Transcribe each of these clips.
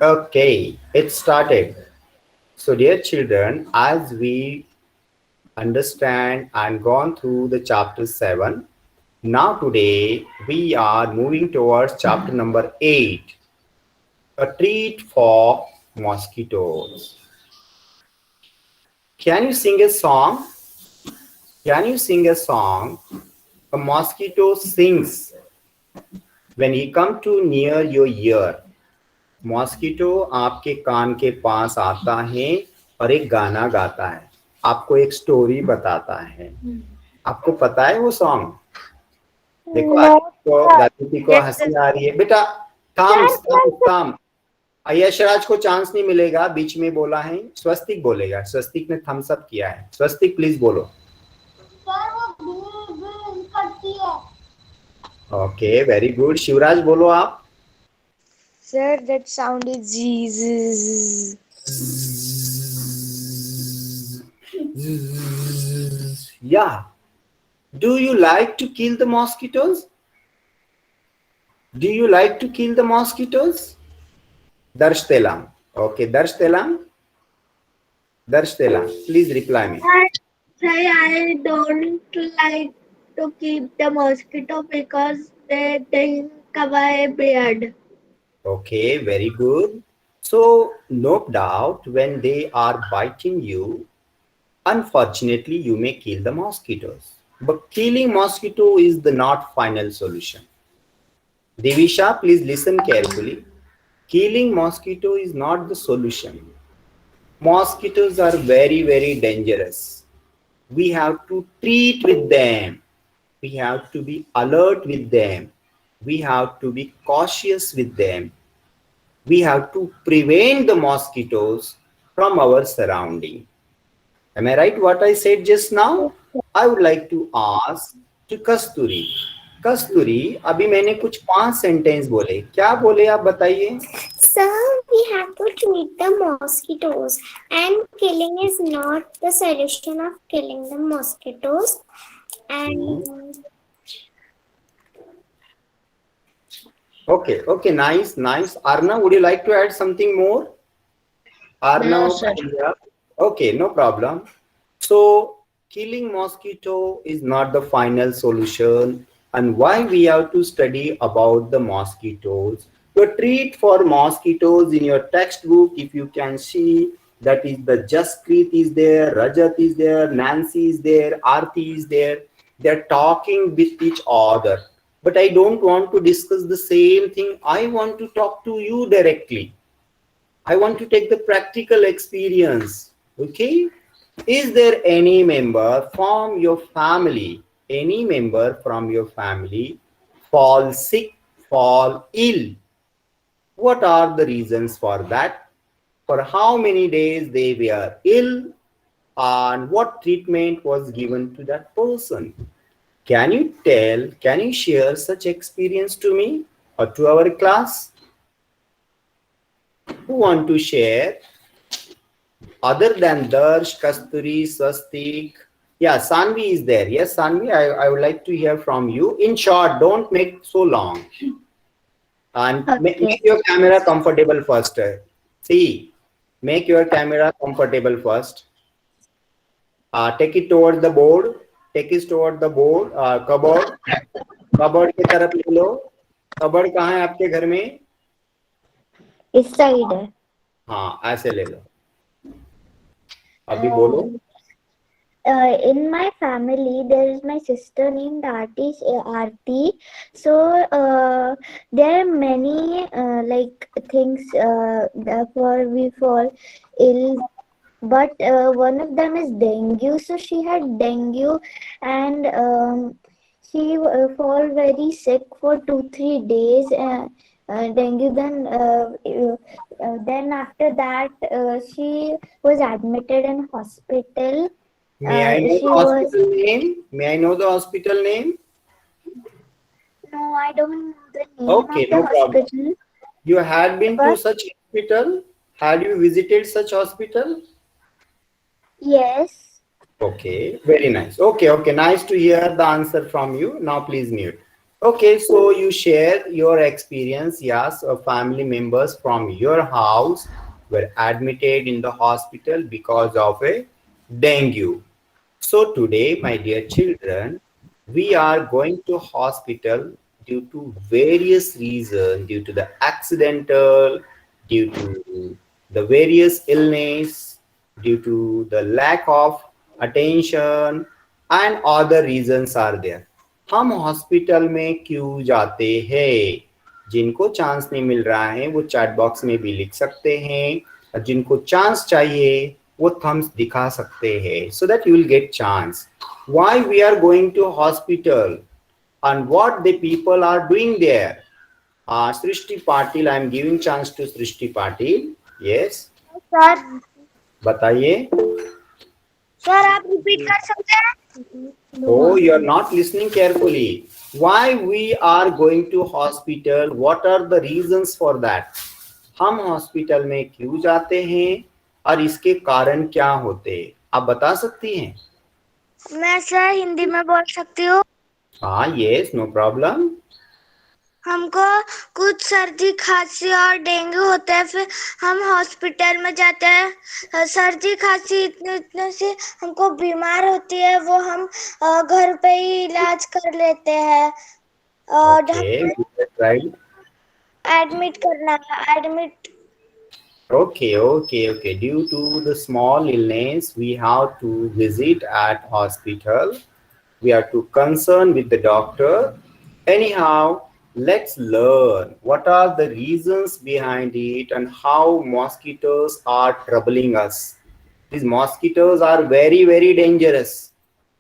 Okay, it started. So, dear children, as we understand and gone through the chapter 7, now today we are moving towards chapter number 8, a treat for mosquitoes. Can you sing a song? Can you sing a song? A mosquito sings when he come too near your ear. Mosquito आपके कान के पास आता है और एक गाना गाता है, आपको एक स्टोरी बताता है। आपको पता है वो सॉन्ग? देखो No, दादी को yes, हंसी आ रही है। बेटा थाम थाम थाम, यशराज को चांस नहीं मिलेगा, बीच में बोला है। स्वस्तिक बोलेगा, स्वस्तिक ने थम्स अप किया है। स्वस्तिक प्लीज बोलो। Okay very good. शिवराज बोलो आप। sir, that sound is Jesus. Yeah. Do you like to kill the mosquitoes? Do you like to kill the mosquitoes? Darsh Telam. Okay, Darsh Telam. Darsh Telam. Please reply me. I don't like to keep the mosquito because they think my beard. Okay, very good. So, no doubt when they are biting you, unfortunately, you may kill the mosquitoes. But killing mosquito is the not final solution. Devisha, please listen carefully. Killing mosquito is not the solution. Mosquitoes are very, very dangerous. We have to treat with them. We have to be alert with them. We have to be cautious with them. We have to prevent the mosquitoes from our surrounding. Am I right what I said just now? I would like to ask to Kasturi. कस्तूरी, अभी मैंने कुछ 5 sentence बोले, क्या बोले आप बताइए। Sir, we have to treat the mosquitoes, and killing is not the solution of killing the mosquitoes. And Okay, nice. Arna, would you like to add something more? No, Arna, sir. okay, no problem. So, killing mosquito is not the final solution, and why we have to study about the mosquitoes. Your treat for mosquitoes in your textbook, if you can see, that is the Jaskrit is there, Rajat is there, Nancy is there, Aarti is there. They're talking with each other. But I don't want to discuss the same thing. I want to talk to you directly. I want to take the practical experience. Okay? Is there any member from your family, fall sick, fall ill? What are the reasons for that? For how many days they were ill, and what treatment was given to that person? Can you tell, can you share such experience to me or to our class? Who want to share? Other than Darsh, Kasturi, Swastik. Yeah, Sanvi is there. Yes, Sanvi, I would like to hear from you. In short, don't make so long. And okay. make your camera comfortable first. See, make your camera comfortable first. Take it toward the board. Take it toward the board. Cupboard. Cupboard की तरफ ले लो। Cupboard कहाँ है आपके घर में? इस side है। हाँ, ऐसे ले लो। अभी बोलो। In my family, there is my sister named Aarti. So there are many like things for we fall ill. But one of them is dengue. So she had dengue, and she fall very sick for 2-3 days. Dengue. Then after that, she was admitted in hospital. May I know She the was hospital name? May I know the hospital name? no, I don't know the name Okay, of the no problem. hospital, You had been to but such hospital? Had you visited such hospital? yes. Okay, very nice. Okay, nice to hear the answer from you. Now please mute. Okay, so you share your experience. Yes, family members from your house were admitted in the hospital because of a dengue. So today, my dear children, we are going to hospital due to various reasons, due to the accidental, due to the various illness, due to the lack of attention, and other reasons are there. हम hospital में क्यों जाते हैं? जिनको chance नहीं मिल रहा है वो चैट बॉक्स में भी लिख सकते हैं, और जिनको चांस चाहिए वो थम्स दिखा सकते हैं, so that you will get chance. Why we are going to hospital and what the people are doing there? Srishti Patil, I am giving chance to Srishti Patil. Yes, sir बताइए. Sir आप repeat कर सकते हैं? Oh, you are not listening carefully. Why we are going to hospital? What are the reasons for that? हम hospital में क्यों जाते हैं और इसके कारण क्या होते हैं? आप बता सकती हैं? मैं सर हिंदी में बोल सकती हूँ. हाँ, yes, no problem. हमको कुछ सर्दी खांसी और डेंगू होता है, फिर हम हॉस्पिटल में जाते हैं. सर्दी खांसी इतने इतने से हमको बीमार होती है, वो हम घर पे ही इलाज कर लेते हैं. Okay, right. एडमिट करना admit. Okay. Due to the small illness, we have to visit at hospital. We are to concern with the doctor. Anyhow, let's learn what are the reasons behind it and how mosquitoes are troubling us. These mosquitoes are very dangerous.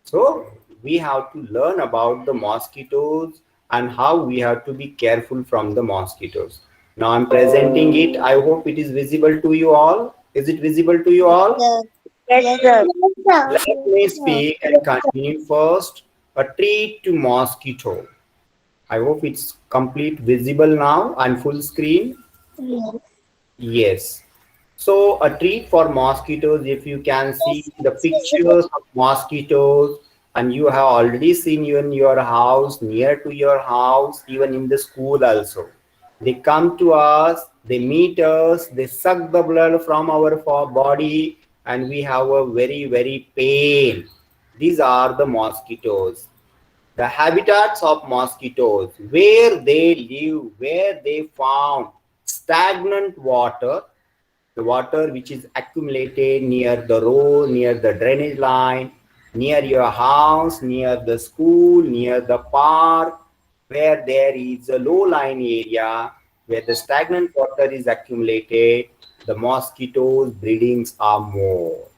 So we have to learn about the mosquitoes and how we have to be careful from the mosquitoes. Now I'm presenting it. I hope it is visible to you all. Is it visible to you all? Yes, sir. Let me speak and continue first. A treat to mosquito. I hope it's complete visible now and full screen. Yes. So a treat for mosquitoes, if you can see the pictures of mosquitoes, and you have already seen you in your house, near to your house, even in the school also. They come to us, they meet us, they suck the blood from our body, and we have a very pain. These are the mosquitoes. The habitats of mosquitoes, where they live, where they found stagnant water, the water which is accumulated near the road, near the drainage line, near your house, near the school, near the park, where there is a low-lying area, where the stagnant water is accumulated, the mosquitoes breedings are more.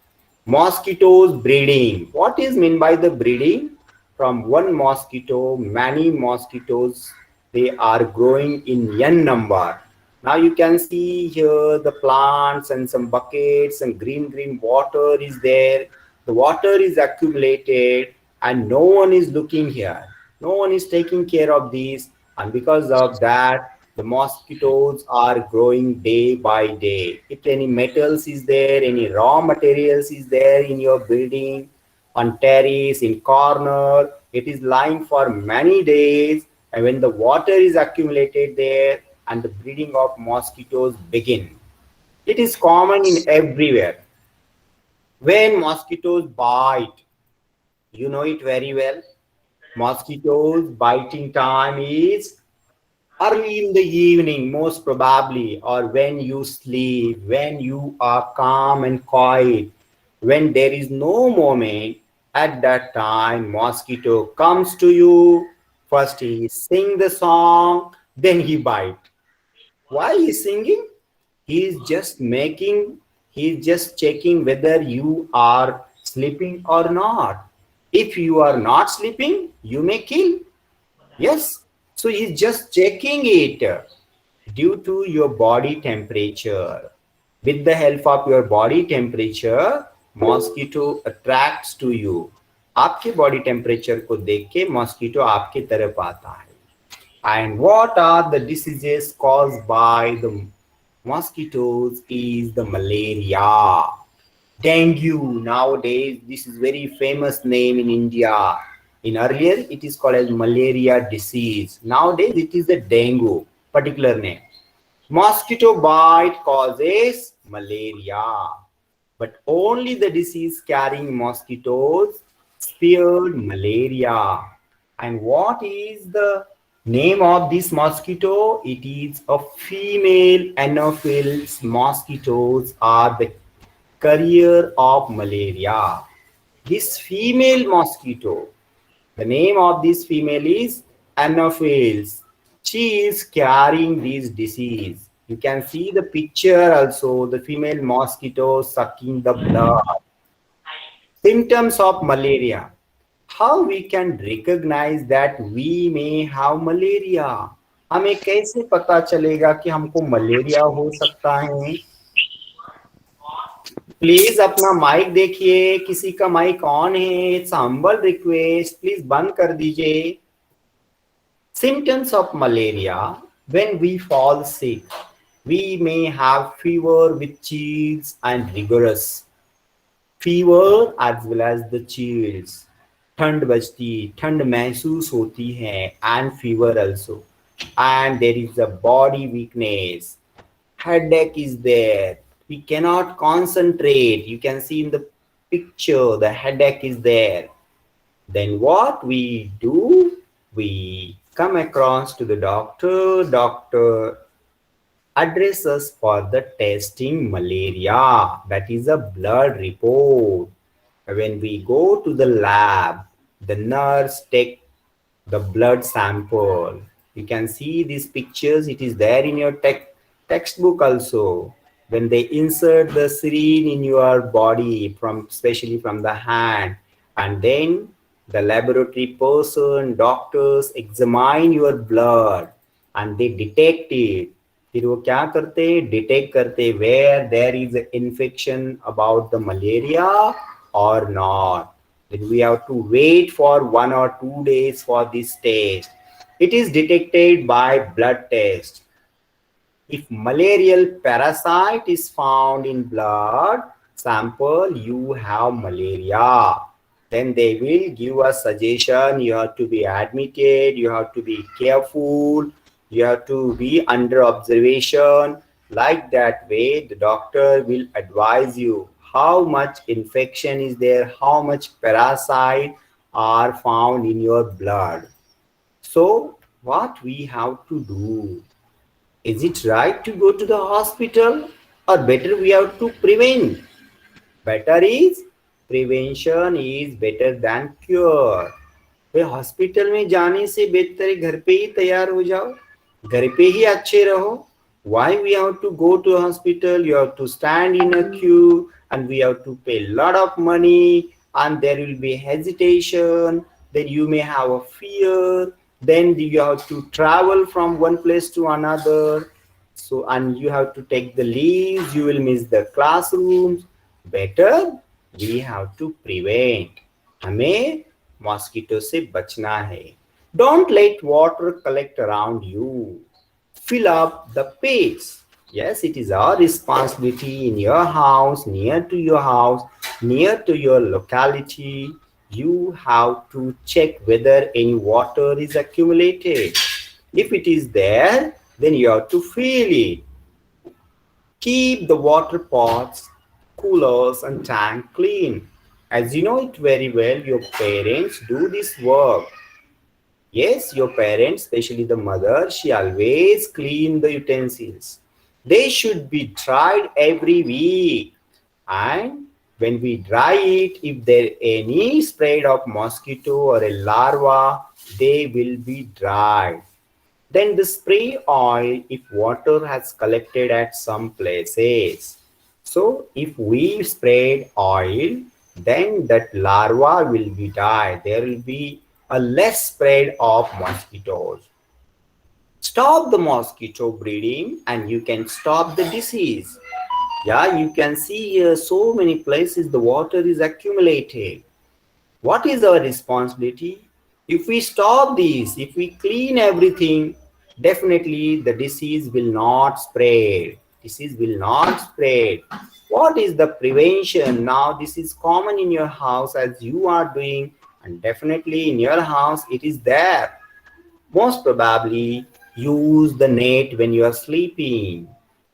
Mosquitoes breeding. What is meant by the breeding? From one mosquito, many mosquitoes, they are growing in n number. Now you can see here the plants and some buckets and green water is there. The water is accumulated and no one is looking here. No one is taking care of these, and because of that, the mosquitoes are growing day by day. If any metals is there, any raw materials is there in your building, on terrace, in corner, it is lying for many days, and when the water is accumulated there and the breeding of mosquitoes begin. It is common in everywhere. When mosquitoes bite, you know it very well. Mosquitoes biting time is early in the evening, most probably, or when you sleep, when you are calm and quiet, when there is no moment. At that time, mosquito comes to you. First he sing the song, then he bite. Why he is singing? He is just making, he is just checking whether you are sleeping or not. If you are not sleeping, you may kill. Yes. So he's just checking it due to your body temperature. With the help of your body temperature, mosquito attracts to you. आपके body temperature को देख के mosquito आपके तरफ आता है. And what are the diseases caused by the mosquitoes is the malaria. Dengue, nowadays, this is very famous name in India. In earlier, it is called as malaria disease. Nowadays, it is the dengue, particular name. Mosquito bite causes malaria, but only the disease carrying mosquitoes spared malaria. And what is the name of this mosquito? It is a female Anopheles. Mosquitoes are the carrier of malaria. This female mosquito, the name of this female is Anopheles. She is carrying this disease. You can see the picture also, the female mosquito sucking the blood. Symptoms of malaria. How we can recognize that we may have malaria? हमें कैसे पता चलेगा कि हमको malaria हो सकता है? Please अपना माइक देखिए, किसी का माइक ऑन है, इट्स हम्बल रिक्वेस्ट, प्लीज बंद कर दीजिए. Symptoms of malaria. When we fall sick, we may have fever with chills and rigorous. Fever as well as the chills. ठंड बजती, ठंड महसूस होती है, and fever also. And there is a body weakness. Headache is there. We cannot concentrate. You can see in the picture, the headache is there. Then what we do? We come across to the doctor. Doctor addresses for the testing malaria. That is a blood report. When we go to the lab, the nurse take the blood sample. You can see these pictures. It is there in your textbook also. When they insert the syringe in your body, especially from the hand, and then the laboratory person, doctors examine your blood and they detect it. फिर वो क्या करते हैं? Detect करते where there is an infection about the malaria or not. Then we have to wait for 1 or 2 days for this test. It is detected by blood test. If malarial parasite is found in blood sample, you have malaria. Then they will give a suggestion. You have to be admitted. You have to be careful. You have to be under observation. Like that way, the doctor will advise you how much infection is there, how much parasite are found in your blood. So what we have to do? Is it right to go to the hospital, or better we have to prevent? Better is prevention is better than cure. Way hospital में जाने से बेहतर है घर पे ही तैयार हो जाओ, घर पे ही अच्छे रहो. Why we have to go to a hospital? You have to stand in a queue and we have to pay a lot of money, and there will be hesitation. Then you may have a fear. Then you have to travel from one place to another. So, and you have to take the leaves. You will miss the classrooms. Better we have to prevent. हमें mosquito से बचना है. Don't let water collect around you. Fill up the pace. Yes, it is our responsibility in your house, near to your house, near to your locality. You have to check whether any water is accumulated. If it is there, then you have to fill it. Keep the water pots, coolers, and tank clean. As you know it very well, your parents do this work. Yes, your parents, especially the mother, she always clean the utensils. They should be dried every week. And when we dry it, if there any spread of mosquito or a larva, they will be dried. Then the spray oil if water has collected at some places. So if we spread oil, then that larva will be died. There will be a less spread of mosquitoes. Stop the mosquito breeding and you can stop the disease. Yeah, you can see here so many places the water is accumulated. What is our responsibility? If we stop this, if we clean everything, definitely the disease will not spread. Disease will not spread. What is the prevention? Now this is common in your house as you are doing, and definitely in your house it is there. Most probably use the net when you are sleeping,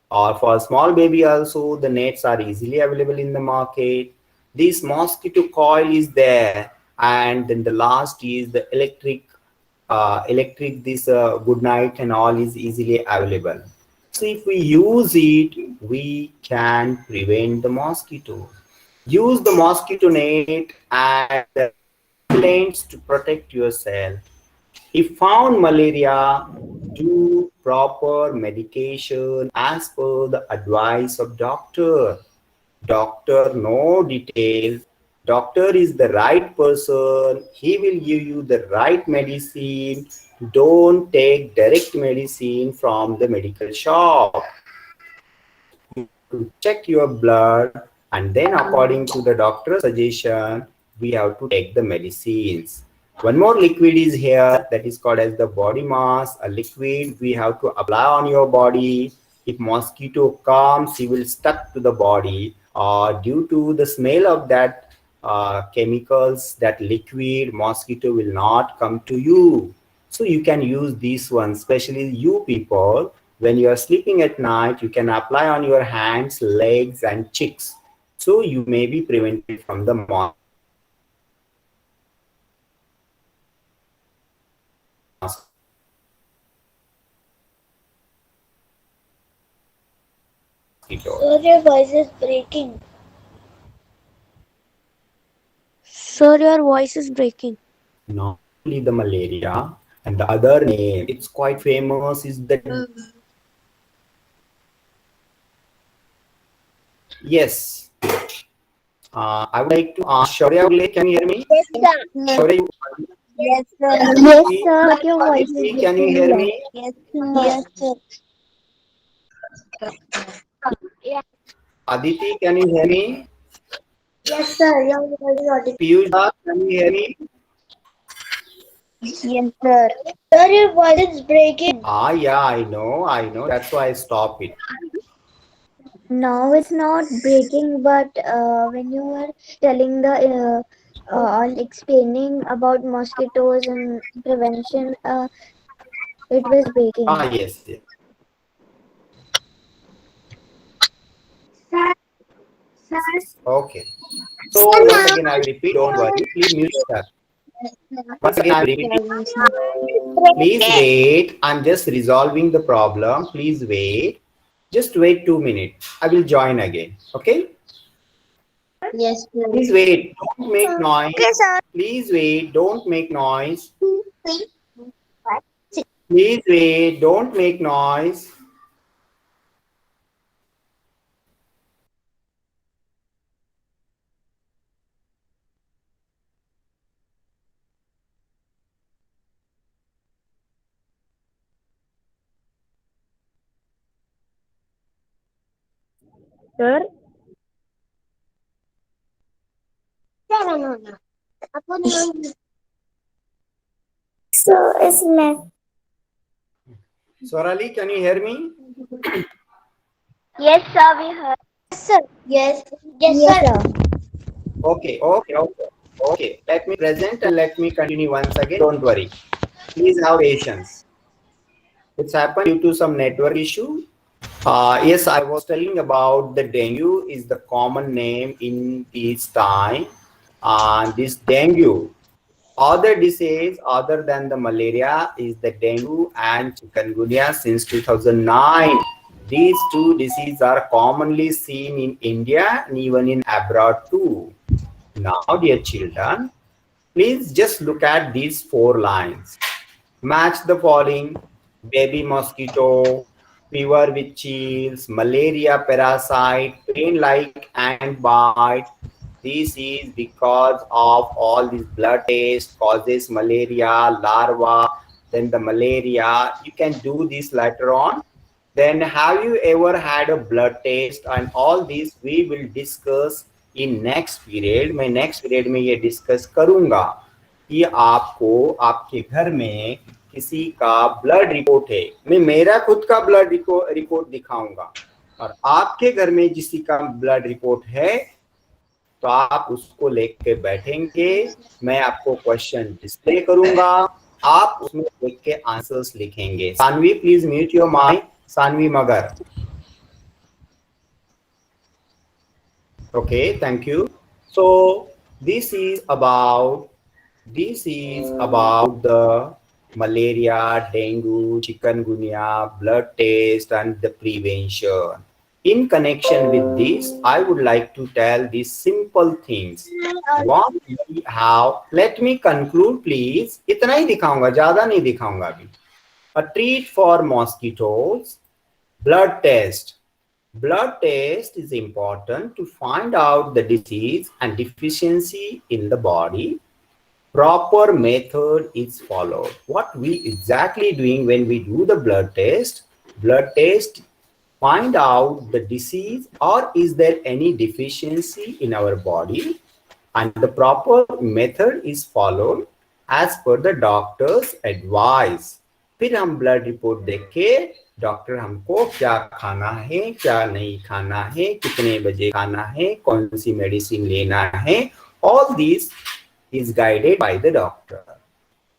or for a small baby also the nets are easily available in the market. This mosquito coil is there, and then the last is the electric this good night and all is easily available. So if we use it, we can prevent the mosquito. Use the mosquito net and the repellents to protect yourself. If found malaria, do proper medication as per the advice of doctor. Doctor know details. Doctor is the right person. He will give you the right medicine. Don't take direct medicine from the medical shop. You have to check your blood, and then according to the doctor's suggestion, we have to take the medicines. One more liquid is here that is called as the body mask. A liquid we have to apply on your body. If mosquito comes, he will stuck to the body, or due to the smell of that chemicals, that liquid, mosquito will not come to you. So you can use this one, especially you people. When you are sleeping at night, you can apply on your hands, legs, and cheeks. So you may be prevented from the mosquito. Sir, your voice is breaking. Sir, your voice is breaking. Not only the malaria, and the other name, it's quite famous, is the yes. I would like to ask Shaurya, can you hear me? Yes, sir. Shaurya, Yes, sir. Yes, sir, but your voice is Aditi, can you breaking hear here. me? Yes, sir. Yes, sir. Aditi, can you hear me? Yes, sir. Your voice is audible. Piyush, can you hear me? Yes, sir. Sir, your voice is breaking. Yeah, I know. That's why I stop it. Now it's not breaking, but when you were telling the all explaining about mosquitoes and prevention, it was breaking. Yes, yes. Sir, Okay. So once again, I will repeat. Don't worry. Please mute yourself. Once again, I will repeat. Please wait. I'm just resolving the problem. Please wait. Just wait 2 minutes. I will join again. Okay? yes, sir. Please wait. Don't make noise. Okay, sir. Please wait. Don't make noise. Please wait. Don't make noise. Sir, No. so it's left. Swarali, can you hear me? Yes, sir, we heard. Yes, sir. Yes, Yes, sir. sir. Okay. Let me present and let me continue once again. Don't worry. Please have patience. It's happened due to some network issue. Yes, I was telling about the dengue is the common name in this time. This dengue, other disease other than the malaria is the dengue and chikungunya since 2009. These two diseases are commonly seen in India and even in abroad too. Now, dear children, please just look at these 4 lines. Match the following: baby mosquito, fever with chills, malaria parasite, pain like ant bite. This is because of all these blood tests causes malaria, larva, then the malaria. You can do this later on. Then have you ever had a blood test? And all these we will discuss in next period. मैं next period में ये discuss करूँगा कि आपको आपके घर में किसी का ब्लड रिपोर्ट है, मैं मेरा खुद का ब्लड रिपोर्ट दिखाऊंगा, और आपके घर में किसी का ब्लड रिपोर्ट है तो आप उसको लेके बैठेंगे, मैं आपको क्वेश्चन डिस्प्ले करूंगा, आप उसमें देख के आंसर्स लिखेंगे। Saanvi please mute your mic, Saanvi Magar. Okay, thank you. So this is about this is about the malaria, dengue, chikungunya, blood test, and the prevention. In connection with this, I would like to tell these simple things. What we have, let me conclude, please. इतना ही दिखाऊंगा, ज़्यादा नहीं दिखाऊंगा अभी. A treat for mosquitoes, blood test. Blood test is important to find out the disease and deficiency in the body. Proper method is followed. What we exactly doing when we do the blood test? Blood test find out the disease or is there any deficiency in our body, and the proper method is followed as per the doctor's advice. फिर हम blood report देख के doctor हमको क्या खाना है, क्या नहीं खाना है, कितने बजे खाना है, कौन सी मेडिसिन लेना है, all these is guided by the doctor.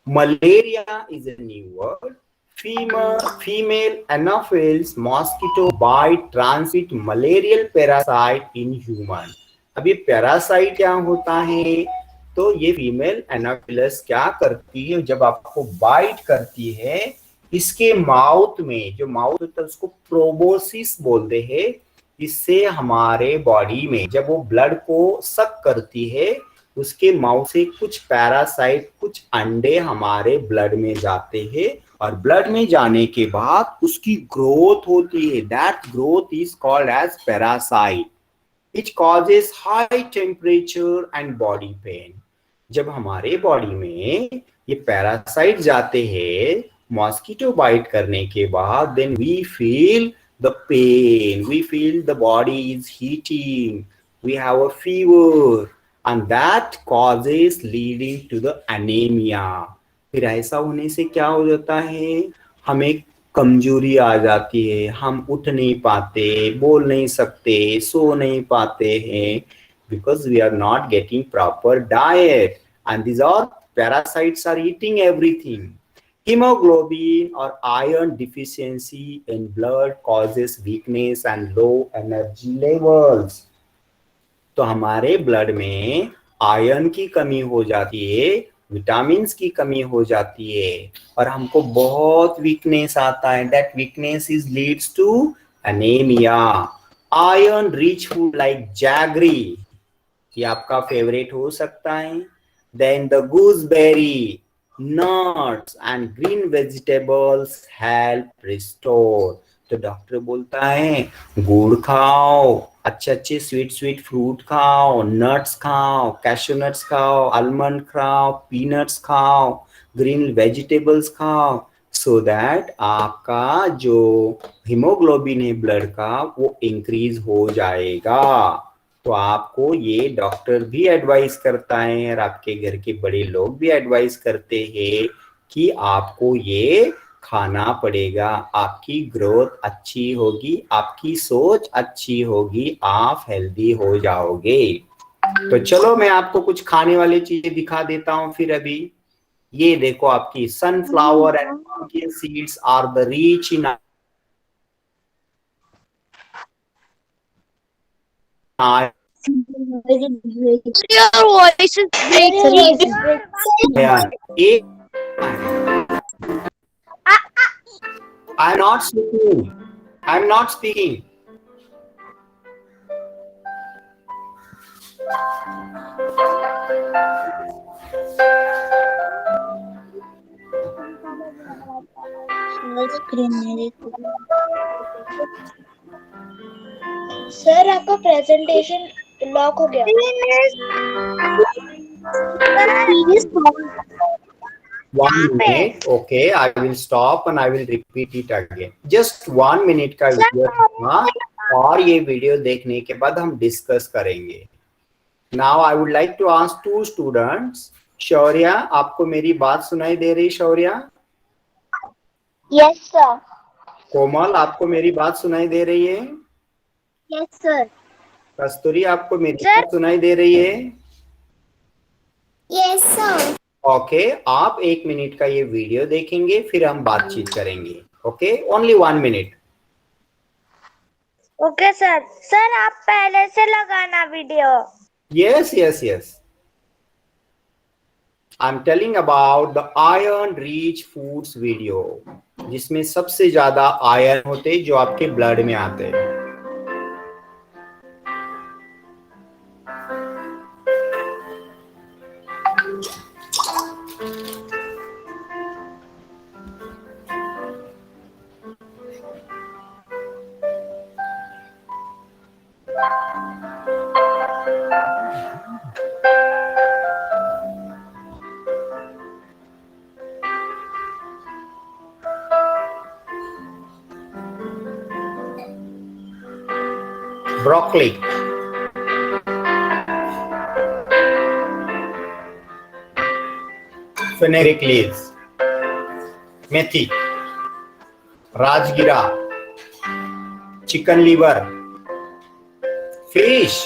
Malaria is a new word. Female Anopheles mosquito bite transmit malarial parasite in human. अब ये पैरासाइट क्या होता है? तो ये फीमेल एनाफिलस क्या करती है, जब आपको बाइट करती है, इसके माउथ में, जो माउथ होता है उसको प्रोबोसिस बोलते हैं, इससे हमारे बॉडी में जब वो ब्लड को सक करती है, उसके माउथ से कुछ पैरासाइट, कुछ अंडे हमारे ब्लड में जाते हैं, और ब्लड में जाने के बाद उसकी ग्रोथ होती है. That growth is called as parasite. It causes high temperature and body pain. जब हमारे बॉडी में ये पैरासाइट जाते हैं मॉस्किटो बाइट करने के बाद, then we feel the pain, we feel the body is heating, we have a fever, and that causes leading to the anemia. फिर ऐसा होने से क्या हो जाता है, हमें कमजोरी आ जाती है, हम उठ नहीं पाते, बोल नहीं सकते, सो नहीं पाते हैं, because we are not getting proper diet, and these are parasites are eating everything. Hemoglobin or iron deficiency in blood causes weakness and low energy levels. तो हमारे ब्लड में आयरन की कमी हो जाती है, विटामिन्स की कमी हो जाती है, और हमको बहुत वीकनेस आता है. That weakness is leads to anaemia. Iron rich food like jaggery, ये आपका फेवरेट हो सकता है. Then the gooseberry, nuts and green vegetables help restore. तो डॉक्टर बोलता है गुड़ खाओ, अच्छे अच्छे स्वीट फ्रूट खाओ, नट्स खाओ, कैशू नट्स खाओ, आलमंड खाओ, पीनट्स खाओ, ग्रीन वेजिटेबल्स खाओ, सो दैट आपका जो हीमोग्लोबिन है ब्लड का वो इंक्रीज हो जाएगा. तो आपको ये डॉक्टर भी एडवाइस करता है और आपके घर के बड़े लोग भी एडवाइस करते हैं कि आपको ये खाना पड़ेगा. आपकी ग्रोथ अच्छी होगी, आपकी सोच अच्छी होगी, आप हेल्दी हो जाओगे. तो चलो मैं आपको कुछ खाने वाली चीजें दिखा देता हूं. फिर अभी ये देखो, आपकी sunflower and pumpkin seeds are the rich in Your voice is breaking. I'm not speaking. I'm not speaking. Sir आपका प्रेजेंटेशन लॉक हो गया. One minute, okay, I will stop and I will repeat it again. Just 1 minute का video था, और ये video देखने के बाद हम डिस्कस करेंगे. Now I would like to ask 2 students. Shaurya, आपको मेरी बात सुनाई दे रही? शौर्या? Yes, sir. कोमल, आपको मेरी बात सुनाई दे रही है? Yes, sir. कस्तूरी, आपको मेरी सर। बात सुनाई दे रही है? Yes, sir. ओके, आप 1 मिनट का ये वीडियो देखेंगे, फिर हम बातचीत करेंगे। Okay, only 1 minute. Okay sir. Sir आप पहले से लगाना video. Yes yes yes, I am telling about the iron rich foods video, जिसमें सबसे ज्यादा आयरन होते जो आपके ब्लड में आते हैं। ब्रोकली, फेनेरिक लीव्स, मेथी, राजगिरा, चिकन लीवर, फिश,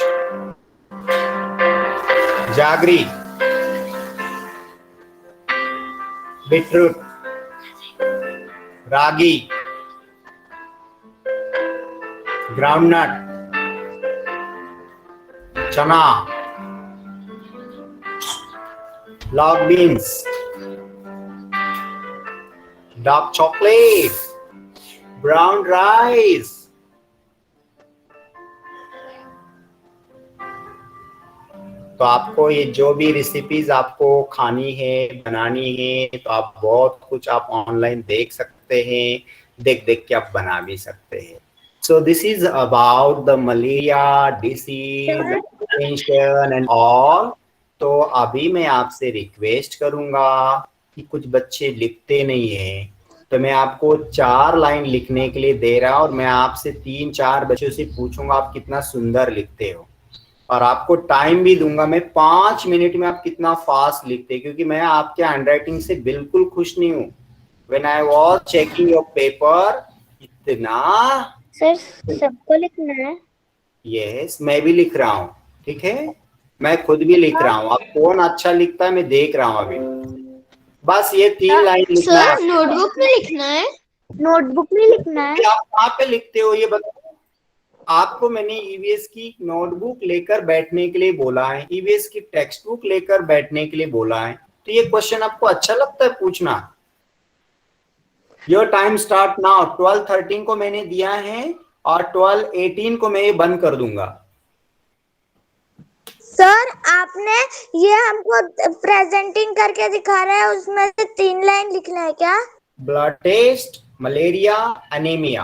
जागरी, बीटरूट, रागी, ग्राउंडनट, चना, log beans, dark chocolate, brown rice. तो आपको ये जो भी रेसिपीज आपको खानी है, बनानी है, तो आप बहुत कुछ आप ऑनलाइन देख सकते हैं, देख देख के आप बना भी सकते हैं। So this is about the malaria disease prevention and all. तो अभी मैं आपसे रिक्वेस्ट करूंगा कि कुछ बच्चे लिखते नहीं हैं, तो मैं आपको 4 लाइन लिखने के लिए दे रहा हूं, और मैं आपसे 3-4 बच्चों से पूछूंगा आप कितना सुंदर लिखते हो, और आपको टाइम भी दूंगा मैं 5 मिनट में आप कितना फास्ट लिखते हैं, क्योंकि मैं आपके हैंडराइटिंग से बिल्कुल खुश नहीं हूँ। When I was checking your paper, इतना। सर सबको लिखना है? यस, मैं भी लिख रहा हूँ, ठीक है, मैं खुद भी लिख रहा हूँ। आप कौन अच्छा लिखता है मैं देख रहा हूँ अभी। बस ये 3 लाइन लिखना है। सर नोटबुक में लिखना है। नोटबुक में लिखना है? आप कहाँ पे लिखते हो ये बताओ। आपको मैंने ईवीएस की नोटबुक लेकर बैठने के लिए बोला है, ईवीएस की टेक्स्ट बुक लेकर बैठने के लिए बोला है, तो ये क्वेश्चन आपको अच्छा लगता है पूछना? Your time start now. 12:13 को मैंने दिया है, और 12:18 को मैं ये बंद कर दूंगा। सर आपने ये हमको प्रेजेंटिंग करके दिखा रहा है, उसमें से 3 लाइन लिखना है क्या? Blood test, malaria, anaemia.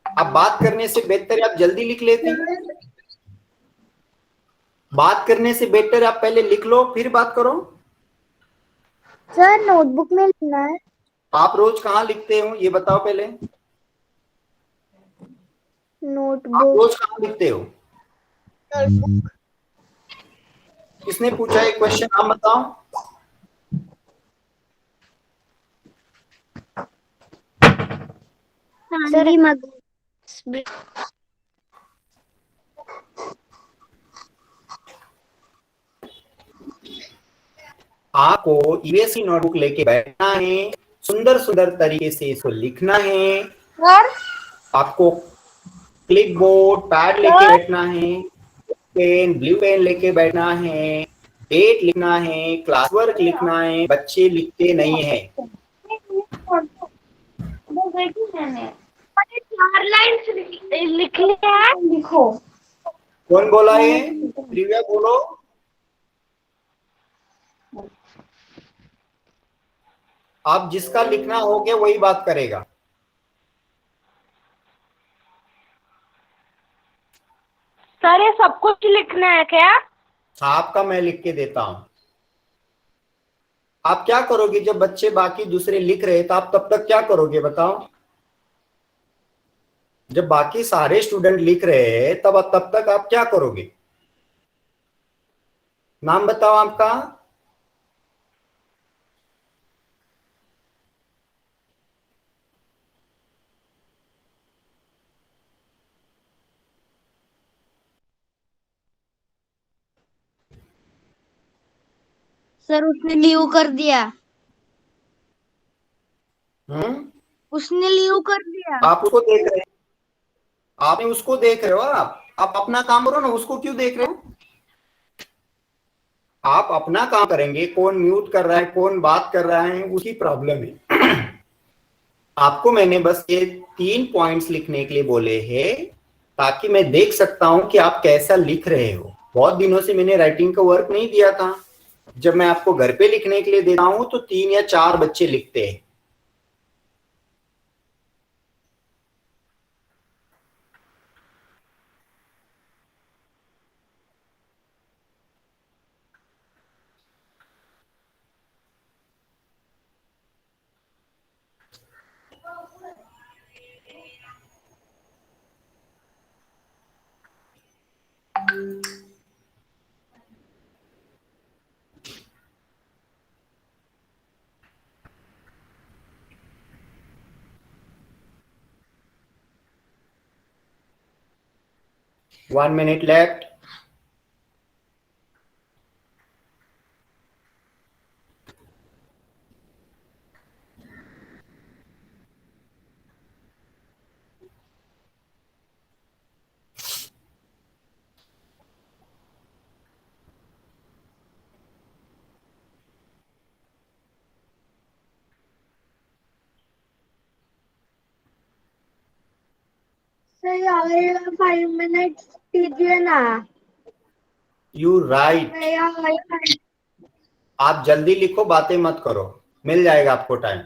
अब बात करने से बेहतर है आप जल्दी लिख लेते। बात करने से बेहतर आप पहले लिख लो फिर बात करो। सर नोटबुक में लिखना है? आप रोज कहाँ लिखते हो ये बताओ पहले। आप नोटबुक। रोज कहाँ लिखते हो? किसने पूछा ये क्वेश्चन, आप बताओ। सर आपको ईवीएस की नोटबुक लेके बैठना है, सुंदर सुंदर तरीके से इसको लिखना है। सर आपको क्लिप बोर्ड पैड लेके बैठना है, पेन ब्लू पेन लेके बैठना है, डेट लिखना है, क्लास वर्क लिखना है। बच्चे लिखते नहीं है। 4 लाइन लिखनी है, लिखो। कौन बोला ये? दिव्या बोलो। आप जिसका लिखना हो गया वही बात करेगा। सर ये सब कुछ लिखना है क्या? आपका मैं लिख के देता हूं। आप क्या करोगे जब बच्चे बाकी दूसरे लिख रहे तो आप तब तक क्या करोगे बताओ? जब बाकी सारे स्टूडेंट लिख रहे हैं तब तक आप क्या करोगे? नाम बताओ आपका। सर उसने लीव कर दिया। उसने लीव कर दिया। आप उसको देख रहे हैं, आपने उसको देख रहे हो, आप अपना काम करो ना, उसको क्यों देख रहे हो? आप अपना काम करेंगे, कौन म्यूट कर रहा है, कौन बात कर रहा है, उसकी प्रॉब्लम है। आपको मैंने बस ये 3 पॉइंट्स लिखने के लिए बोले हैं, ताकि मैं देख सकता हूं कि आप कैसा लिख रहे हो। बहुत दिनों से मैंने राइटिंग का वर्क नहीं दिया था। जब मैं आपको घर पे लिखने के लिए देता हूं तो 3 या 4 बच्चे लिखते हैं। One minute left. सर आगे 5 मिनट दीजिए ना। You right. आप जल्दी लिखो, बातें मत करो, मिल जाएगा आपको time.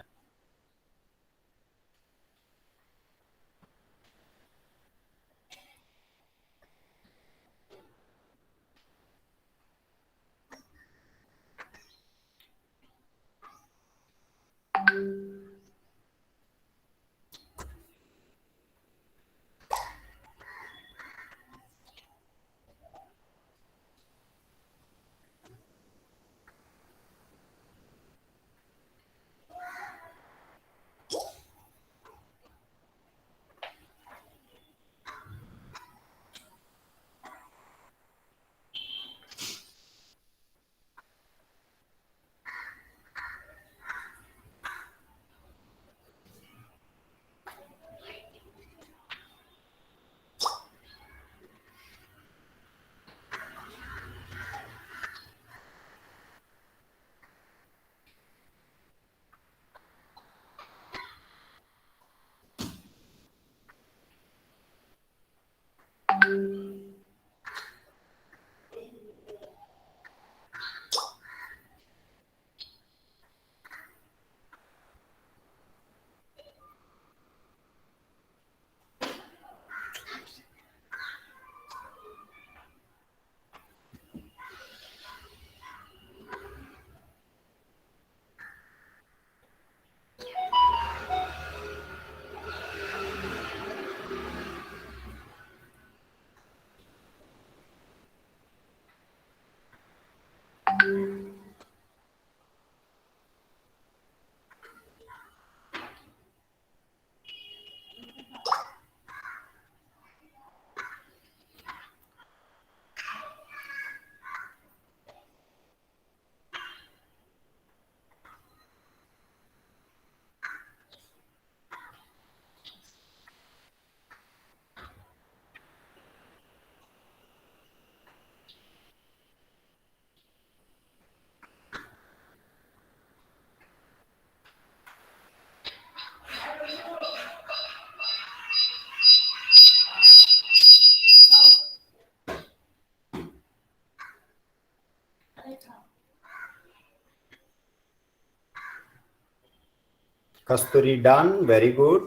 Kasturi done, very good.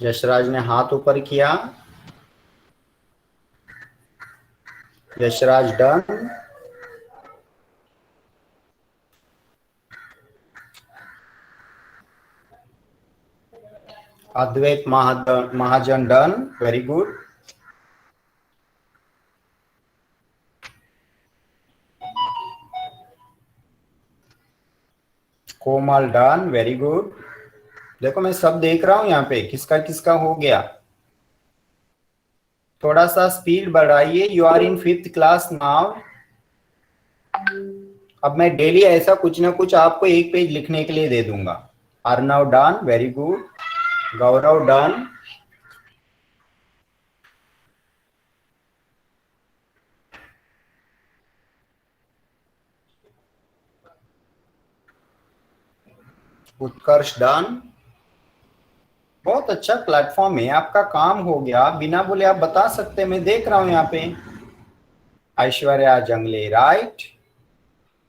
Yashraj ने हाथ ऊपर किया। Yashraj done. Advait Mahajan done, very good. Komal done, very good. देखो मैं सब देख रहा हूँ यहाँ पे किसका किसका हो गया। थोड़ा सा स्पीड बढ़ाइए। You are in 5th class now. अब मैं डेली ऐसा कुछ ना कुछ आपको एक पेज लिखने के लिए दे दूंगा। Arnav done, very good. Gaurav done. Utkarsh done. बहुत अच्छा प्लेटफॉर्म है आपका, काम हो गया बिना बोले आप बता सकते हैं, मैं देख रहा हूँ यहाँ पे। Aishwarya Jangle right,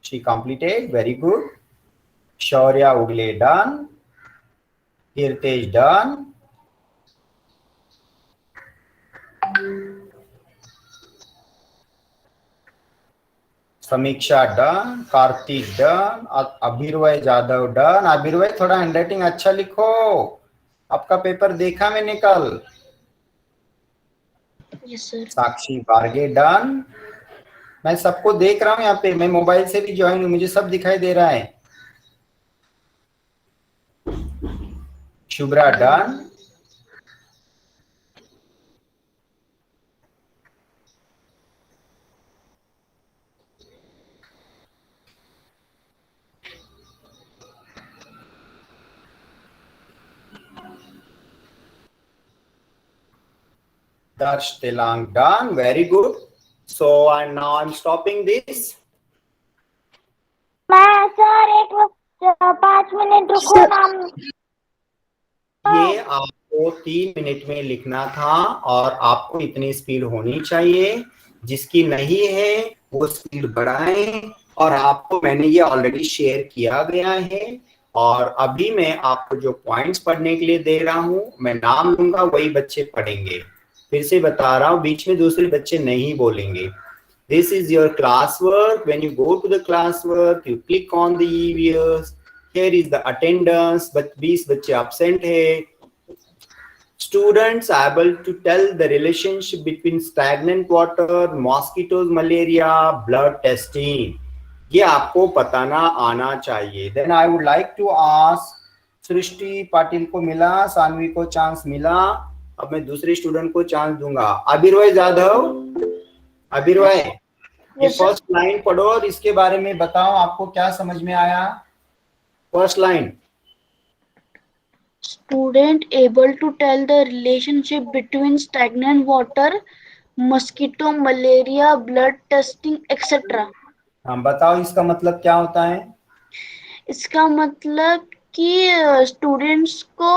she completed, very good. Shaurya Ugle done. Kirtesh done. Samiksha done. Kartik done. Abhirvay Jadhav done. Abhirvay थोड़ा हैंडराइटिंग अच्छा लिखो, आपका पेपर देखा मैंने कल। Yes sir. Sakshi Barge done. मैं सबको देख रहा हूँ यहाँ पे, मैं मोबाइल से भी ज्वाइन हूँ, मुझे सब दिखाई दे रहा है। Shubhra done. Darsh Telang done, very good. So and now I'm stopping this. मैं सर एक 5 मिनट रुको ना। ये आपको 3 मिनट में लिखना था और आपको इतनी स्पीड होनी चाहिए। जिसकी नहीं है वो स्पीड बढ़ाएं। और आपको मैंने ये ऑलरेडी शेयर किया गया है। और अभी मैं आपको जो पॉइंट्स पढ़ने के लिए दे रहा हूं, मैं नाम लूंगा, वही बच्चे पढ़ेंगे। फिर से बता रहा हूं, बीच में दूसरे बच्चे नहीं बोलेंगे। This is your classwork. When you go to the classwork, you click on the EVS. Here is the attendance, but 20 बच्चे absent है। Students able to tell the relationship between stagnant water, mosquitoes, malaria, blood testing. ये आपको बताना आना चाहिए। Then I would like to ask, सृष्टि पाटिल को मिला, सानवी को चांस मिला, अब मैं दूसरे स्टूडेंट को चांस दूंगा। अभिर्वय जाधव, अभिर्वय ये फर्स्ट लाइन पढ़ो और इसके बारे में बताओ आपको क्या समझ में आया। First line. Student able to tell the relationship between stagnant water, mosquito, malaria, blood testing, etc. हाँ बताओ इसका मतलब क्या होता है। इसका मतलब कि स्टूडेंट्स को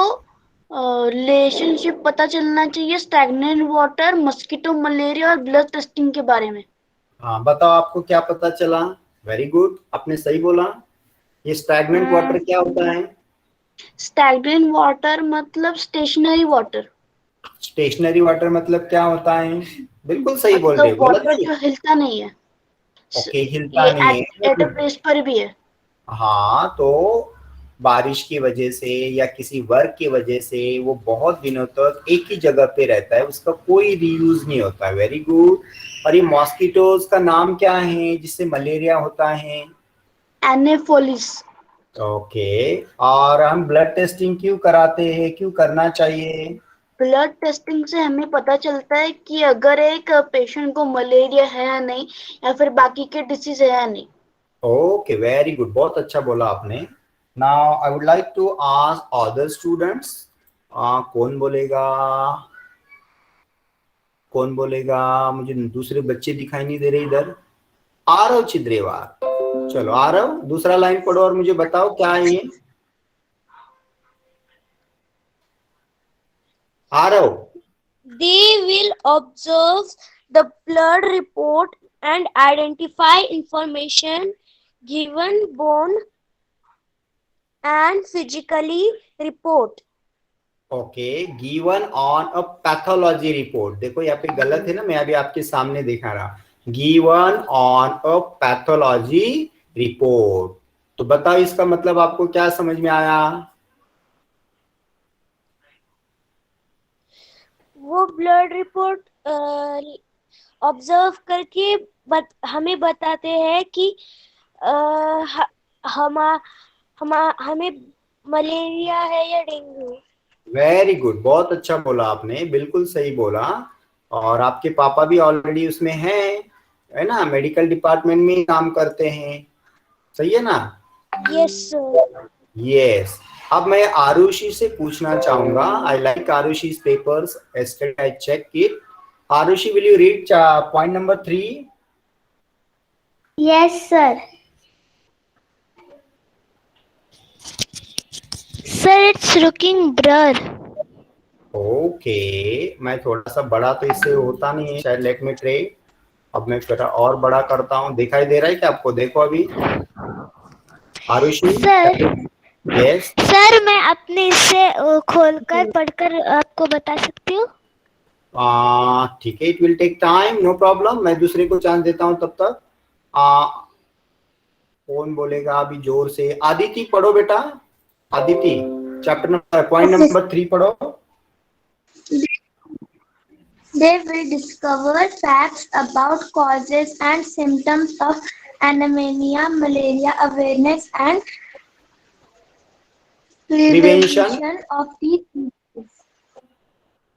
रिलेशनशिप पता चलना चाहिए स्टैग्नेंट वाटर, मस्कीटो, मलेरिया और ब्लड टेस्टिंग के बारे में। हाँ बताओ आपको क्या पता चला। वेरी गुड, आपने सही बोला। ये स्टैग्नेंट वाटर क्या होता है। स्टैग्नेंट वाटर मतलब स्टेशनरी वाटर। स्टेशनरी वाटर मतलब क्या होता है। बिल्कुल सही बोल रहे मतलब हो, गलत वाटर नहीं। जो हिलता नहीं है। ओके, हिलता ये नहीं है। एट प्लेस पर भी है। हाँ तो बारिश की वजह से या किसी वर्क की वजह से वो बहुत दिनों तक एक ही जगह पे रहता है, उसका कोई रीयूज नहीं होता। Very good. और ये मॉस्किटोज का नाम क्या है जिससे मलेरिया होता है। एनेफोलिस। ओके। और हम ब्लड टेस्टिंग क्यों कराते हैं, क्यों करना चाहिए। ब्लड टेस्टिंग से हमें पता चलता है कि अगर एक पेशेंट को मलेरिया है या नहीं, या फिर बाकी के डिसीज है या नहीं। ओके वेरी गुड, बहुत अच्छा बोला आपने। Now I would like to ask other students. कौन बोलेगा, कौन बोलेगा। मुझे दूसरे बच्चे दिखाई नहीं दे रहे इधर। आरव चिद्रेवार, चलो आरव दूसरा लाइन पढ़ो और मुझे बताओ क्या है ये। Aarav. They will observe the blood report and identify information given bone and physically report. Okay, given on a pathology report. देखो यहाँ पे गलत है ना, मैं अभी आपके सामने दिखा रहा। Given on a pathology report. तो बताओ इसका मतलब आपको क्या समझ में आया। वो ब्लड रिपोर्ट ऑब्जर्व करके हमें बताते हैं कि अ, ह- हमा हमा हमें मलेरिया है या डेंगू? वेरी गुड, बहुत अच्छा बोला आपने, बिल्कुल सही बोला। और आपके पापा भी ऑलरेडी उसमें हैं, है ना, मेडिकल डिपार्टमेंट में ही काम करते हैं, सही है ना? Yes sir. यस। अब मैं आरुषि से पूछना चाहूंगा, I like Arushi's papers, yesterday I checked it. Arushi, will you read point number 3? Yes, sir. Sir, it's looking blur. Okay, मैं थोड़ा सा बड़ा तो इससे होता नहीं है शायद, लेट मी ट्राई। अब मैं फिर और बड़ा करता हूँ, दिखाई दे रहा है क्या आपको? देखो अभी आरुषि। Sir, yes. सर मैं अपने इससे खोलकर पढ़कर आपको बता सकती हूँ। ठीक है, it will take time, no problem, मैं दूसरे को चांस देता हूँ तब तक। कौन बोलेगा अभी जोर से? आदिति पढ़ो बेटा, Aditi chapter number point number 3 पढ़ो। They will discover facts about causes and symptoms of anemia, malaria, awareness and prevention of these diseases.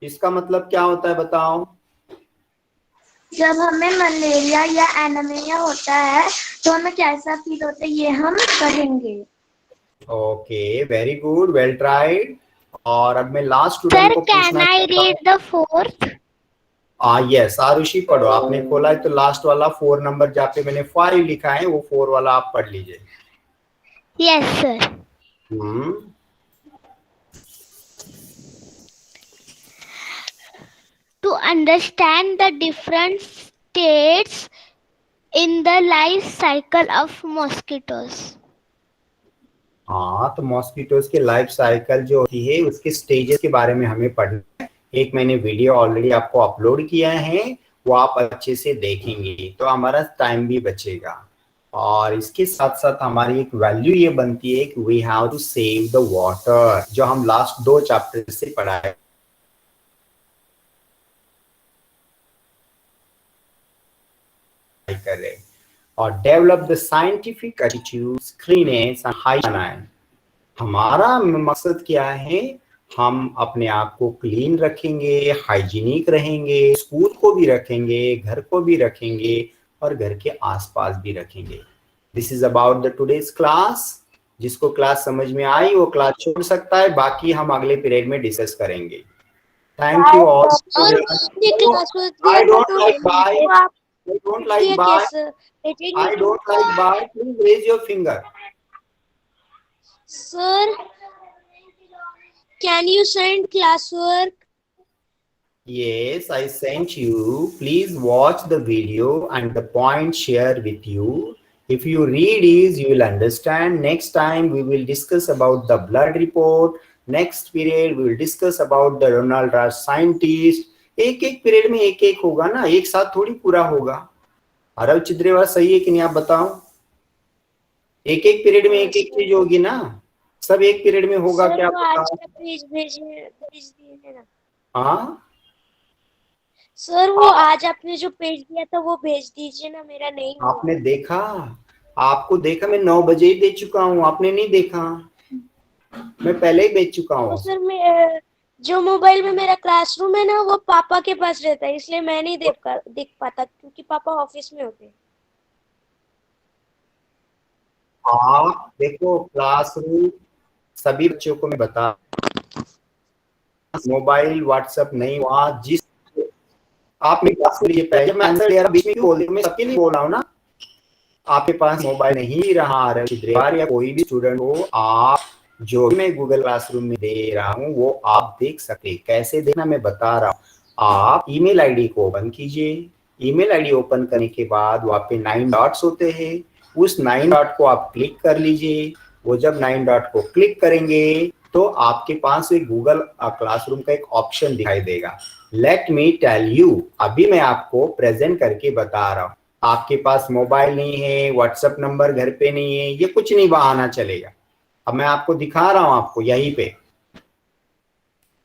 इसका मतलब क्या होता है बताओ? जब हमें मलेरिया या एनीमिया होता है तो हमें कैसा फील होता है ये हम पढ़ेंगे। Okay, very good, well tried. और अब मैं लास्ट स्टूडेंट सर को कैन पूछना आई चाहता हूँ। Read the fourth? Yes, Arushi पढ़ो, आपने खोला है तो लास्ट वाला 4 नंबर जहाँ पे मैंने 5 लिखा है वो 4 वाला आप पढ़ लीजिए। Yes sir. To understand the different states in the life cycle of mosquitoes. हाँ, तो मॉस्किटोज के लाइफ साइकिल जो होती है उसके स्टेजेस के बारे में हमें पढ़ना है। एक मैंने वीडियो ऑलरेडी आपको अपलोड किया है, वो आप अच्छे से देखेंगे तो हमारा टाइम भी बचेगा। और इसके साथ साथ हमारी एक वैल्यू ये बनती है कि we have to save the water, जो हम लास्ट 2 चैप्टर से पढ़ा है। कर रहे और develop the scientific attitude, cleanness and hygiene. हमारा मकसद क्या है? हम अपने आप को क्लीन रखेंगे, हाइजीनिक रहेंगे, स्कूल को भी रखेंगे, घर को भी रखेंगे और घर के आसपास भी रखेंगे। This is about the today's class. जिसको क्लास समझ में आई वो क्लास छोड़ सकता है, बाकी हम अगले पीरियड में डिस्कस करेंगे। Thank you all. I don't like bye. I don't like bye. I don't like bye. Please raise your finger. Sir, can you send classwork? Yes, I sent you. Please watch the video and the point share with you. If you read this, you will understand. Next time we will discuss about the blood report. Next period we will discuss about the Ronald Reagan scientist. एक एक period में एक एक होगा ना, एक साथ थोड़ी पूरा होगा। आरव चिद्रेवाल सही है कि नहीं आप बताओ? एक एक पीरियड में एक एक चीज होगी ना, सब एक पीरियड में होगा क्या? आज का पेज भेज दिए ना। हाँ सर, वो आज आपने जो पेज दिया था वो भेज दीजिए ना, मेरा नहीं हुआ। आपने देखा? आपको देखा? मैं 9 बजे ही दे चुका हूँ, आपने नहीं देखा? मैं पहले ही भेज चुका हूँ। तो सर मैं जो मोबाइल में मेरा क्लासरूम है ना वो पापा के पास रहता है, इसलिए मैं नहीं देख पाता क्योंकि पापा ऑफिस में होते हैं। आप देखो, क्लासरूम सभी बच्चों को मैं बता, मोबाइल व्हाट्सएप नहीं, वहां जिस आप मेरी बात सुनिए, पहले मैं आंसर दे रहा, बीच में क्यों बोल रही हूं? मैं सबके लिए बोल रहा हूँ ना। आपके पास मोबाइल नहीं रहा या कोई भी स्टूडेंट हो, आप जो भी मैं गूगल क्लासरूम में दे रहा हूँ वो आप देख सकते। कैसे देखना मैं बता रहा हूँ। आप ईमेल आईडी को ओपन कीजिए। ईमेल आईडी ओपन करने के बाद वहाँ पे 9 डॉट्स होते हैं, उस 9 डॉट को आप क्लिक कर लीजिए। वो जब 9 डॉट को क्लिक करेंगे तो आपके पास एक गूगल क्लासरूम का एक ऑप्शन दिखाई देगा। लेट मी टेल यू, अभी मैं आपको प्रेजेंट करके बता रहा हूँ। आपके पास मोबाइल नहीं है, व्हाट्सएप नंबर घर पे नहीं है, ये कुछ नहीं बहाना चलेगा। अब मैं आपको दिखा रहा हूं, आपको यहीं पे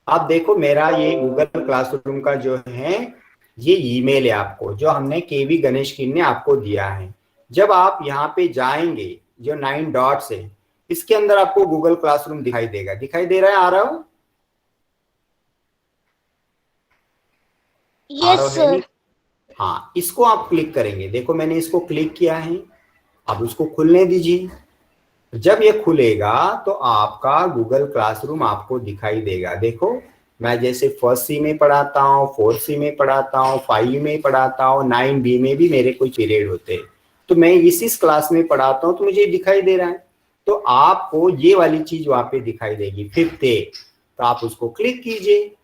आप देखो, मेरा ये गूगल क्लासरूम का जो है ये ईमेल है आपको, जो हमने केवी गणेश किन ने आपको दिया है। जब आप यहाँ पे जाएंगे, जो 9 डॉट्स है, इसके अंदर आपको गूगल क्लासरूम दिखाई देगा, दिखाई दे रहा है आरव? यस आरव है सर। नहीं? हाँ, इसको आप क्लिक करेंगे। देखो मैंने इसको क्लिक किया है, अब उसको खुलने दीजिए। जब ये खुलेगा तो आपका गूगल क्लासरूम आपको दिखाई देगा। देखो मैं जैसे फर्स्ट सी में पढ़ाता हूँ, फोर्थ सी में पढ़ाता हूँ, 5 में पढ़ाता हूँ, 9B में भी मेरे कोई पीरियड होते हैं, तो मैं इस क्लास में पढ़ाता हूँ तो मुझे दिखाई दे रहा है। तो आपको ये वाली चीज वहां पे दिखाई देगी 5th A, तो आप उसको क्लिक कीजिए।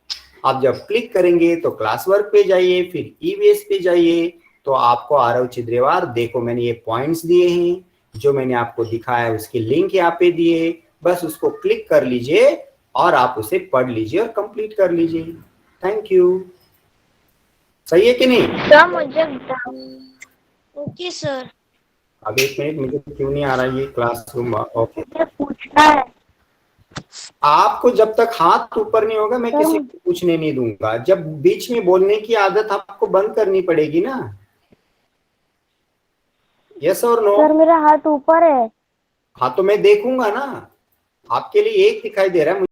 आप जब क्लिक करेंगे तो क्लास वर्क पे जाइए, फिर ईवीएस पे जाइए, तो आपको आरव चिद्रेवार, देखो मैंने ये पॉइंट्स दिए हैं, जो मैंने आपको दिखाया उसके लिंक यहाँ पे दिए, बस उसको क्लिक कर लीजिए और आप उसे पढ़ लीजिए और कंप्लीट कर लीजिए। Thank you. सही है कि नहीं? सर मुझे ओके सर। अब एक मिनट, मुझे क्यों नहीं आ रहा ये क्लासरूम? ओके, पूछना है। आपको जब तक हाथ ऊपर नहीं होगा मैं किसी को पूछने नहीं दूंगा। जब बीच में बोलने की आदत आपको बंद करनी पड़ेगी ना। यस और नो? सर मेरा हाथ ऊपर है। हाँ तो मैं देखूंगा ना, आपके लिए एक दिखाई दे रहा है।